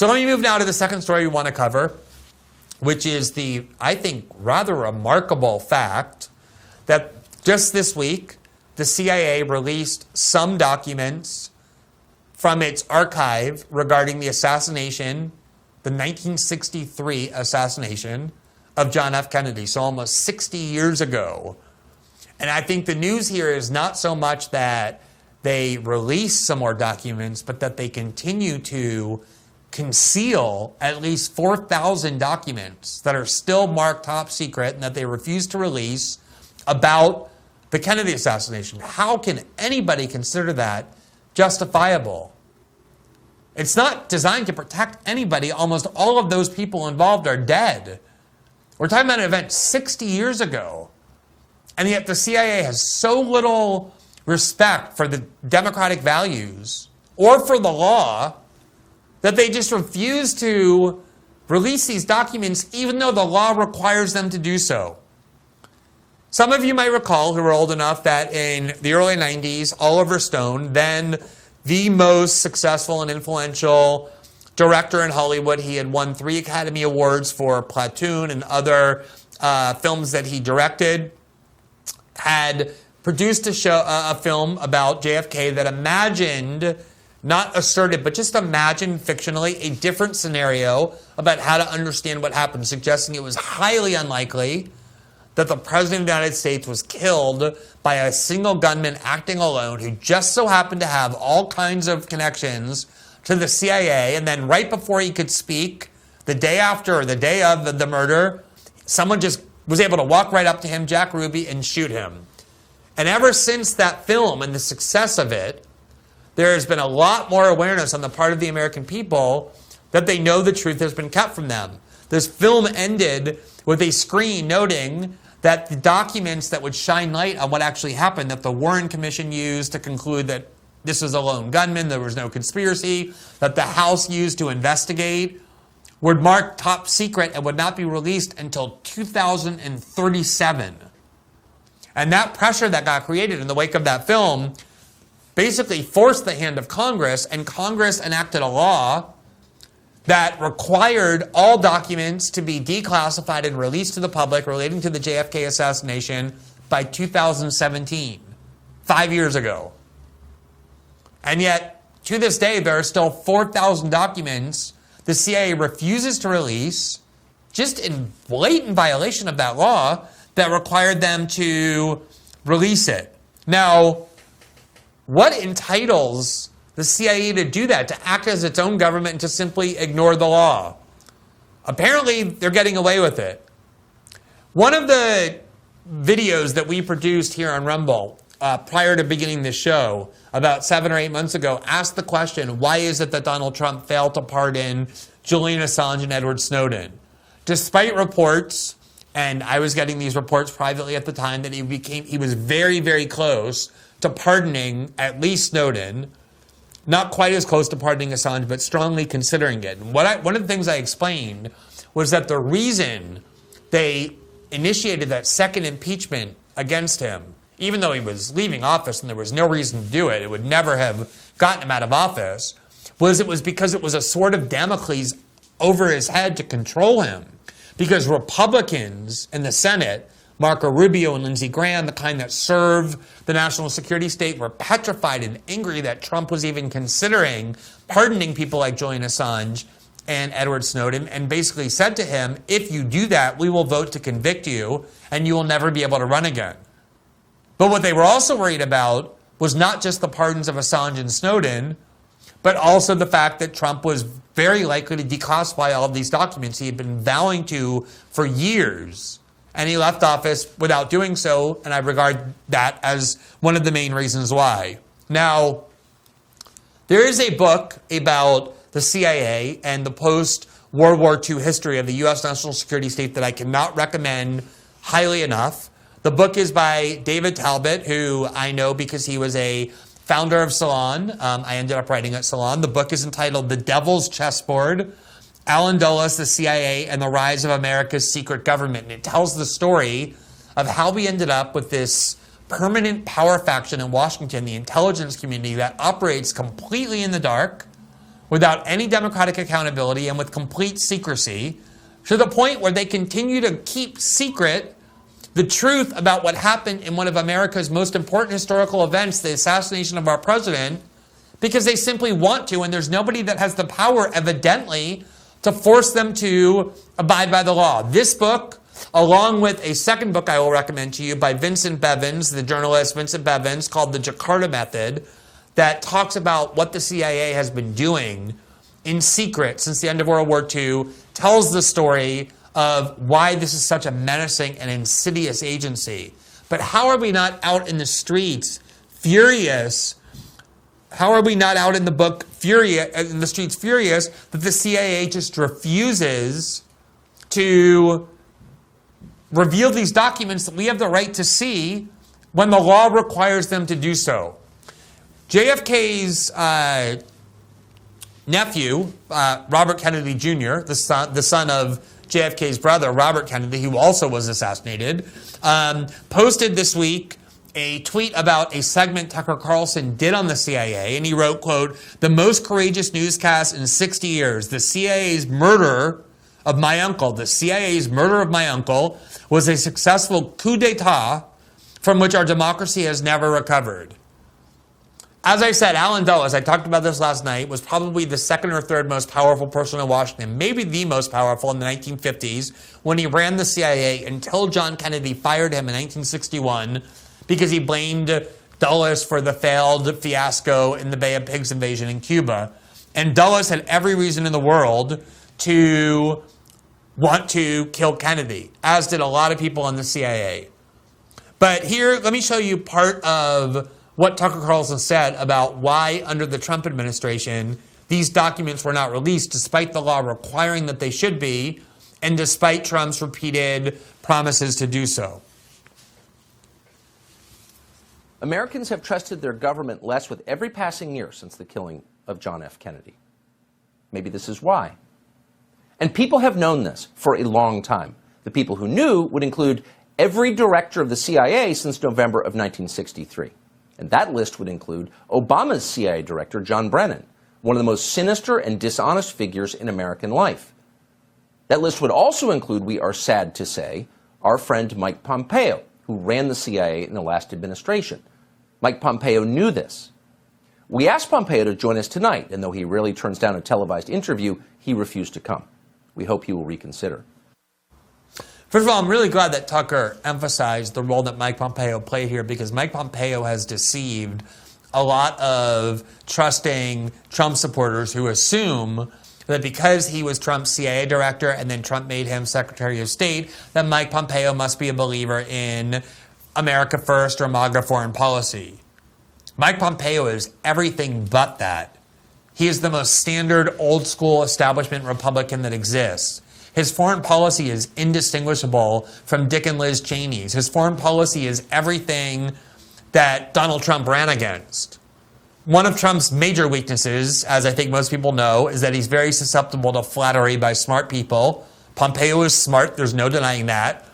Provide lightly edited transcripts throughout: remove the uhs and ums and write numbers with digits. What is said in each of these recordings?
So let me move now to the second story we want to cover, which is the, I think, rather remarkable fact that just this week, the CIA released some documents from its archive regarding the assassination, the 1963 assassination of John F. Kennedy, so almost 60 years ago. And I think the news here is not so much that they release some more documents, but that they continue to conceal at least 4,000 documents that are still marked top secret and that they refuse to release about the Kennedy assassination. How can anybody consider that justifiable? It's not designed to protect anybody. Almost all of those people involved are dead. We're talking about an event 60 years ago. And yet the CIA has so little respect for the democratic values or for the law that they just refuse to release these documents even though the law requires them to do so. Some of you might recall, who are old enough, that in the early 90s, Oliver Stone, then the most successful and influential director in Hollywood, he had won 3 Academy Awards for Platoon and other films that he directed, had produced a film about JFK that imagined, not asserted, but just imagined fictionally a different scenario about how to understand what happened, suggesting it was highly unlikely that the President of the United States was killed by a single gunman acting alone who just so happened to have all kinds of connections to the CIA, and then right before he could speak, the day after or the day of the murder, someone just was able to walk right up to him, Jack Ruby, and shoot him. And ever since that film and the success of it, there has been a lot more awareness on the part of the American people that they know the truth has been kept from them. This film ended with a screen noting that the documents that would shine light on what actually happened, that the Warren Commission used to conclude that this was a lone gunman, there was no conspiracy, that the House used to investigate, were marked top secret and would not be released until 2037. And that pressure that got created in the wake of that film basically forced the hand of Congress, and Congress enacted a law that required all documents to be declassified and released to the public relating to the JFK assassination by 2017, 5 years ago. And yet, to this day, there are still 4,000 documents the CIA refuses to release, just in blatant violation of that law, that required them to release it. Now, what entitles the CIA to do that, to act as its own government and to simply ignore the law? Apparently, they're getting away with it. One of the videos that we produced here on Rumble prior to beginning this show, about 7 or 8 months ago, asked the question, why is it that Donald Trump failed to pardon Julian Assange and Edward Snowden? Despite reports, and I was getting these reports privately at the time, that he was very, very close to pardoning at least Snowden, not quite as close to pardoning Assange, but strongly considering it. And one of the things I explained was that the reason they initiated that second impeachment against him, even though he was leaving office and there was no reason to do it, it would never have gotten him out of office, was because it was a sword of Damocles over his head to control him. Because Republicans in the Senate, Marco Rubio and Lindsey Graham, the kind that serve the national security state, were petrified and angry that Trump was even considering pardoning people like Julian Assange and Edward Snowden, and basically said to him, if you do that, we will vote to convict you and you will never be able to run again. But what they were also worried about was not just the pardons of Assange and Snowden, but also the fact that Trump was very likely to declassify all of these documents he had been vowing to for years. And he left office without doing so, and I regard that as one of the main reasons why. Now, there is a book about the CIA and the post-World War II history of the U.S. national security state that I cannot recommend highly enough. The book is by David Talbot, who I know because he was a founder of Salon. I ended up writing at Salon. The book is entitled The Devil's Chessboard, Allen Dulles, the CIA, and the Rise of America's Secret Government. And it tells the story of how we ended up with this permanent power faction in Washington, the intelligence community, that operates completely in the dark, without any democratic accountability and with complete secrecy, to the point where they continue to keep secret the truth about what happened in one of America's most important historical events, the assassination of our president, because they simply want to, and there's nobody that has the power, evidently, to force them to abide by the law. This book, along with a second book I will recommend to you by Vincent Bevins, the journalist Vincent Bevins, called The Jakarta Method, that talks about what the CIA has been doing in secret since the end of World War II, tells the story of why this is such a menacing and insidious agency. But how are we not out in the streets furious? How are we not out in the streets furious that the CIA just refuses to reveal these documents that we have the right to see when the law requires them to do so? JFK's nephew, Robert Kennedy Jr., the son of JFK's brother, Robert Kennedy, who also was assassinated, posted this week a tweet about a segment Tucker Carlson did on the CIA, and he wrote, quote, "The most courageous newscast in 60 years, the CIA's murder of my uncle, was a successful coup d'etat from which our democracy has never recovered." As I said, Allen Dulles, I talked about this last night, was probably the second or third most powerful person in Washington, maybe the most powerful in the 1950s, when he ran the CIA until John Kennedy fired him in 1961 because he blamed Dulles for the failed fiasco in the Bay of Pigs invasion in Cuba. And Dulles had every reason in the world to want to kill Kennedy, as did a lot of people in the CIA. But here, let me show you part of what Tucker Carlson said about why, under the Trump administration, these documents were not released, despite the law requiring that they should be, and despite Trump's repeated promises to do so. Americans have trusted their government less with every passing year since the killing of John F. Kennedy. Maybe this is why. And people have known this for a long time. The people who knew would include every director of the CIA since November of 1963. And that list would include Obama's CIA director, John Brennan, one of the most sinister and dishonest figures in American life. That list would also include, we are sad to say, our friend Mike Pompeo, who ran the CIA in the last administration. Mike Pompeo knew this. We asked Pompeo to join us tonight, and though he rarely turns down a televised interview, he refused to come. We hope he will reconsider. First of all, I'm really glad that Tucker emphasized the role that Mike Pompeo played here, because Mike Pompeo has deceived a lot of trusting Trump supporters who assume that because he was Trump's CIA director and then Trump made him Secretary of State, that Mike Pompeo must be a believer in America First or MAGA foreign policy. Mike Pompeo is everything but that. He is the most standard, old-school establishment Republican that exists. His foreign policy is indistinguishable from Dick and Liz Cheney's. His foreign policy is everything that Donald Trump ran against. One of Trump's major weaknesses, as I think most people know, is that he's very susceptible to flattery by smart people. Pompeo is smart, there's no denying that.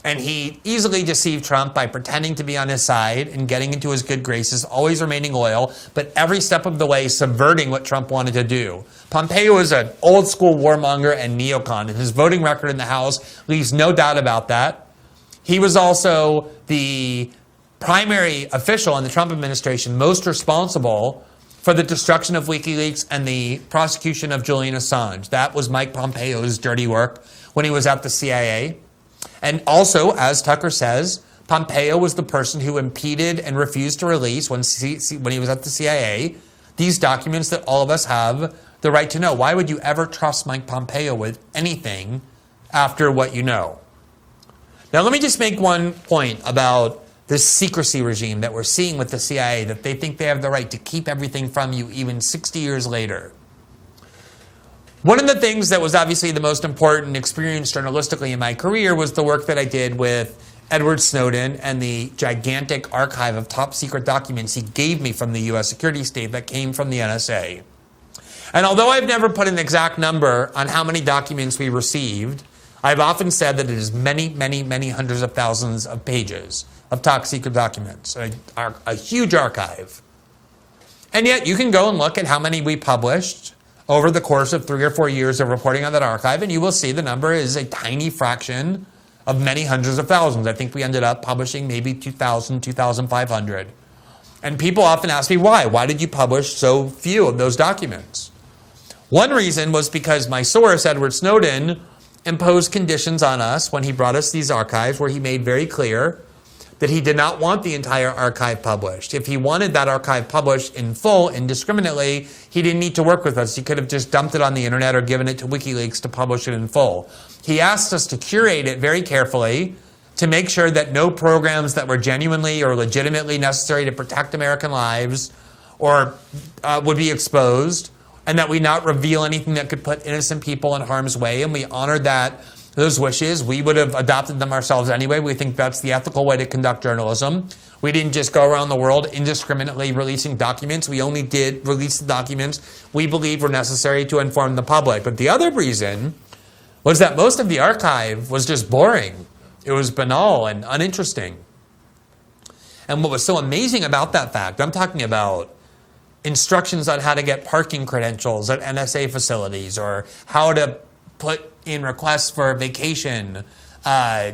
And he easily deceived Trump by pretending to be on his side and getting into his good graces, always remaining loyal, but every step of the way subverting what Trump wanted to do. Pompeo is an old-school warmonger and neocon, and his voting record in the House leaves no doubt about that. He was also the primary official in the Trump administration most responsible for the destruction of WikiLeaks and the prosecution of Julian Assange. That was Mike Pompeo's dirty work when he was at the CIA. And also, as Tucker says, Pompeo was the person who impeded and refused to release, when he was at the CIA, these documents that all of us have the right to know. Why would you ever trust Mike Pompeo with anything after what you know? Now, let me just make one point about this secrecy regime that we're seeing with the CIA, that they think they have the right to keep everything from you even 60 years later. One of the things that was obviously the most important experience journalistically in my career was the work that I did with Edward Snowden and the gigantic archive of top secret documents he gave me from the U.S. security state that came from the NSA. And although I've never put an exact number on how many documents we received, I've often said that it is many, many, many hundreds of thousands of pages of top secret documents, a huge archive. And yet you can go and look at how many we published over the course of 3 or 4 years of reporting on that archive, and you will see the number is a tiny fraction of many hundreds of thousands. I think we ended up publishing maybe 2,000, 2,500. And people often ask me why. Why did you publish so few of those documents? One reason was because my source, Edward Snowden, imposed conditions on us when he brought us these archives where he made very clear that he did not want the entire archive published. If he wanted that archive published in full, indiscriminately, he didn't need to work with us. He could have just dumped it on the internet or given it to WikiLeaks to publish it in full. He asked us to curate it very carefully to make sure that no programs that were genuinely or legitimately necessary to protect American lives or would be exposed, and that we not reveal anything that could put innocent people in harm's way. And we honored those wishes. We would have adopted them ourselves anyway. We think that's the ethical way to conduct journalism. We didn't just go around the world indiscriminately releasing documents. We only did release the documents we believe were necessary to inform the public. But the other reason was that most of the archive was just boring. It was banal and uninteresting. And what was so amazing about that fact, I'm talking about instructions on how to get parking credentials at NSA facilities, or how to put in requests for vacation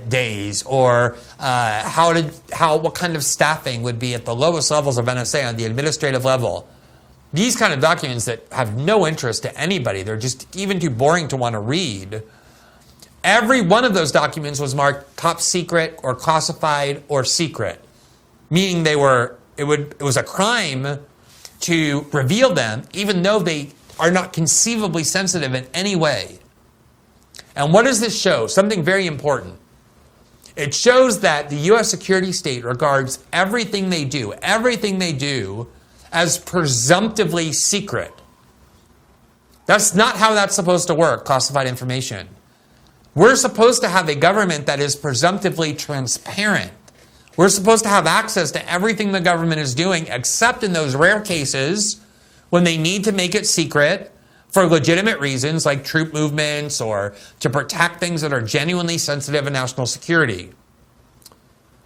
days, or what kind of staffing would be at the lowest levels of NSA on the administrative level. These kind of documents that have no interest to anybody, they're just even too boring to want to read. Every one of those documents was marked top secret or classified or secret, meaning it was a crime to reveal them, even though they are not conceivably sensitive in any way. And what does this show? Something very important. It shows that the U.S. security state regards everything they do as presumptively secret. That's not how that's supposed to work, classified information. We're supposed to have a government that is presumptively transparent. We're supposed to have access to everything the government is doing, except in those rare cases when they need to make it secret for legitimate reasons like troop movements or to protect things that are genuinely sensitive in national security.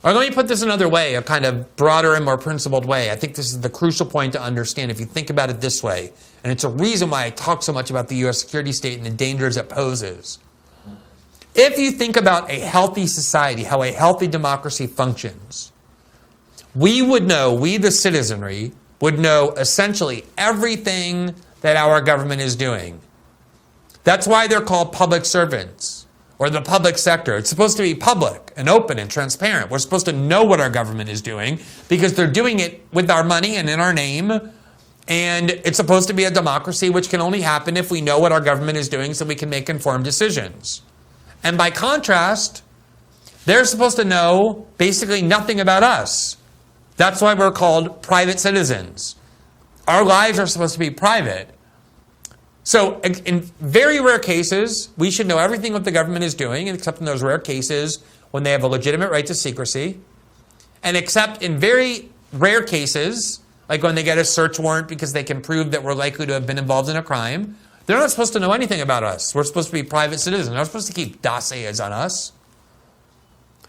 Or let me put this another way, a kind of broader and more principled way. I think this is the crucial point to understand if you think about it this way. And it's a reason why I talk so much about the U.S. security state and the dangers it poses. If you think about a healthy society, how a healthy democracy functions, we the citizenry, would know essentially everything that our government is doing. That's why they're called public servants or the public sector. It's supposed to be public and open and transparent. We're supposed to know what our government is doing because they're doing it with our money and in our name. And it's supposed to be a democracy, which can only happen if we know what our government is doing so we can make informed decisions. And by contrast, they're supposed to know basically nothing about us. That's why we're called private citizens. Our lives are supposed to be private. So in very rare cases, we should know everything what the government is doing, except in those rare cases when they have a legitimate right to secrecy. And except in very rare cases, like when they get a search warrant because they can prove that we're likely to have been involved in a crime, they're not supposed to know anything about us. We're supposed to be private citizens. They're not supposed to keep dossiers on us.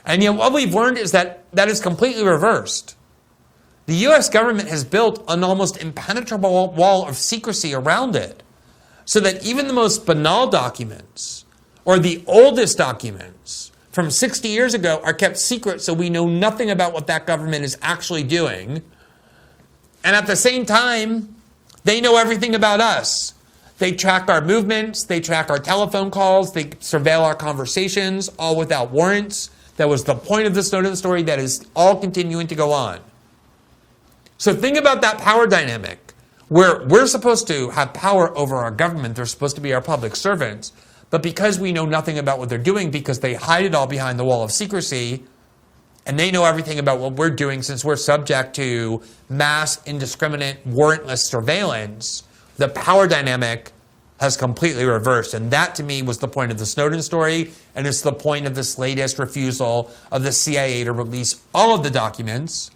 And yet what we've learned is that is completely reversed. The U.S. government has built an almost impenetrable wall of secrecy around it, so that even the most banal documents, or the oldest documents from 60 years ago, are kept secret so we know nothing about what that government is actually doing. And at the same time, they know everything about us. They track our movements, they track our telephone calls, they surveil our conversations, all without warrants. That was the point of the Snowden story. That is all continuing to go on. So think about that power dynamic, where we're supposed to have power over our government. They're supposed to be our public servants. But because we know nothing about what they're doing, because they hide it all behind the wall of secrecy, and they know everything about what we're doing since we're subject to mass, indiscriminate, warrantless surveillance, the power dynamic has completely reversed. And that, to me, was the point of the Snowden story, and it's the point of this latest refusal of the CIA to release all of the documents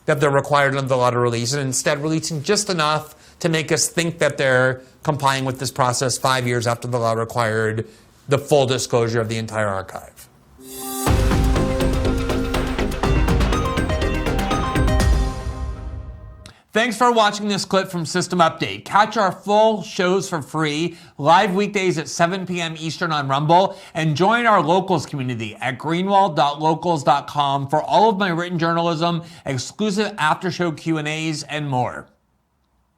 that they're required under the law to release, and instead releasing just enough to make us think that they're complying with this process 5 years after the law required the full disclosure of the entire archive. Thanks for watching this clip from System Update. Catch our full shows for free, live weekdays at 7 p.m. Eastern on Rumble, and join our locals community at greenwald.locals.com for all of my written journalism, exclusive after-show Q&As, and more.